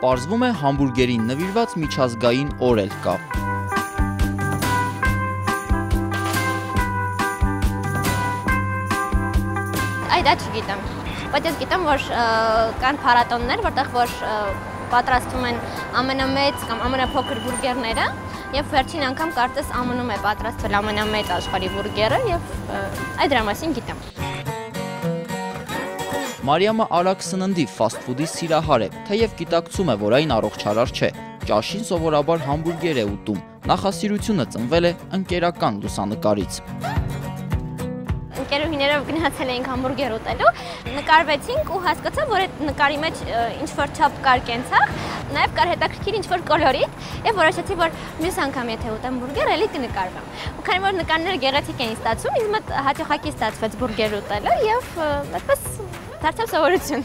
Պարզվում է համբուրգերին նվիրված միջազգային օր էլ կա։ Դա չգիտեմ, բայց ես գիտեմ, որ կան փառատոններ, որտեղ որ պատրաստում են ամենամեծ կամ ամենափոքր բուրգերները եւ վերջին անգամ կարծես ԱՄՆ-ում է պատրաստվել ամենամեծ աշխարհի բուրգերը եւ այդ դրա մասին գիտեմ։ Մարիամը արագ սննդի ֆասթ ֆուդի սիրահար է, թեև գիտակցում է, որ այն առողջարար չէ։ Ճաշին սովորաբար համբուրգեր է ուտում։ Նախասիրությունը ծնվել է ընկերական լուսանկարից։ Ընկերուհիներով գնացել էինք համբուրգեր ուտելու, նկարվեցինք ու հասկացա, որ այդ նկարի մեջ ինչ-որ չափ կար կենցաղ, նաև կար հետաքրքիր ինչ-որ կոլորիտ, եւ որոշեցի, որ մյուս անգամ եթե ուտեմ բուրգեր, էլի կնկարվեմ։ Ու քանի որ նկարները գեղեցիկ էին ստացվում, ինձ մոտ հաճախակի ստացվեց բուրգեր ուտելը եւ այդպես դարձավ սովորություն։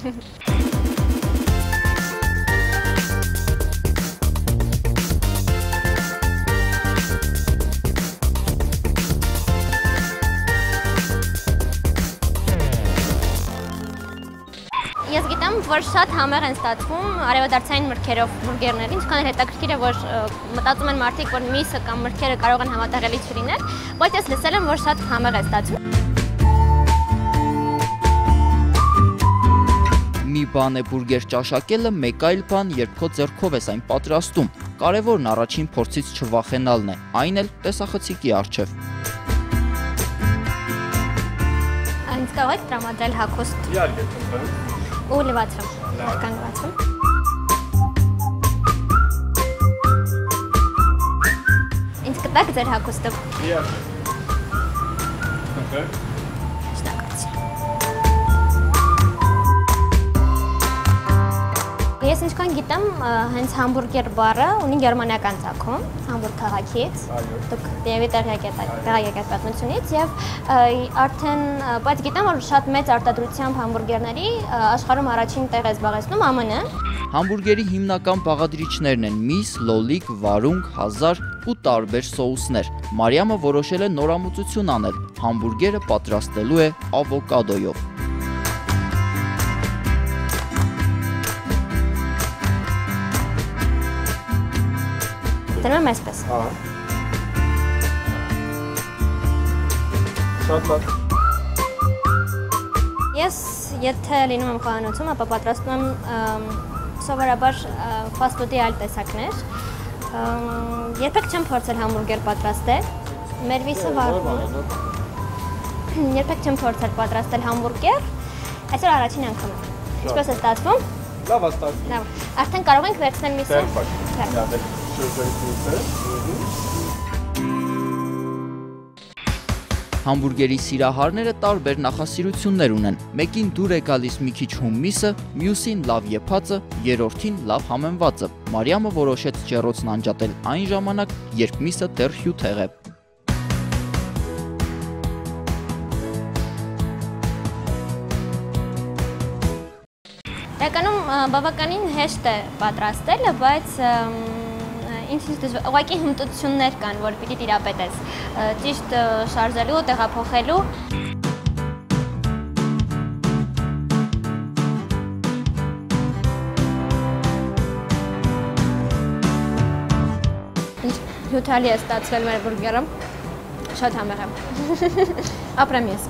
Ես գիտեմ, որ շատ համեղ են ստացվում արևադարձային մրգերով բուրգերներ, ինչքան հետաքրքիր է, որ մտածում են մարդիկ, որ միսը կամ մրգերը կարող են համատեղելի չլինել, բայց ես լսել եմ, որ շատ համեղ է ստացվում։ Մի բան է բուրգեր ճաշակելը, մեկ այլ բան, երբ քո ձեռքով ես այն պատրաստում։ Կարևորն առաջին փորձից չվախենալն է, այն էլ տեսախցիկի առջև։ Ինձ կարող եք տրամադրել հագուստ։ Ու լվացրեմ, նախքան լվացրեմ։ Ինձ կտակ ձեր հագուստը։ Շնորհակալություն։ Ես ինչքան գիտեմ, հենց համբուրգեր բառը ունի գերմանական ծագում, Համբուրգ քաղաքից, դուք դեպի տեղյակ եք պատմությունից եւ արդեն, բայց գիտեմ, որ շատ մեծ արտադրությամբ համբուրգերների աշխարհում առաջին տեղ է զբաղեցնում ԱՄՆ-ը։ Համբուրգերի հիմնական բաղադրիչներն են միս, լոլիկ, վարունգ, հազար ու տարբեր սոուսներ։ Մարիամը որոշել է նորամուծություն անել, համբուրգերը պատրաստելու է ավոկադոյով։ Դնում եմ այսպես։ Շատ լավ։ Ես եթե լինում եմ խոհանոցում, ապա պատրաստում եմ սովորաբար ֆասթ ֆուդի այլ տեսակներ։ Երբեք չեմ փորձել համբուրգեր պատրաստել։ Մեր վիսը վարվում է։ Երբեք չեմ փորձել պատրաստել համբուրգեր։ Այսօր առաջին անգամ է։ Ինչպես է ստացվում։ Լավ է ստացվում։ Լավ։ Արդեն կարող ենք վերցնել միսը։ Համբուրգերի սիրահարները տարբեր նախասիրություններ ունեն։ Մեկին դուր է գալիս մի քիչ հում միսը, մյուսին լավ եփածը, երրորդին լավ համեմվածը։ Մարիամը որոշեց ջեռոցն անջատել այն ժամանակ, երբ միսը դեռ հյութեղ է։ Իրականում բավականին հեշտ է պատրաստելը, բայց ուղղակի հմտություններ կան, որ պիտի տիրապետես, ճիշտ շարժելու, տեղափոխելու։ Հյութալի է ստացվել մեր բուրգերը, շատ համեղ է, ապրեմ ես։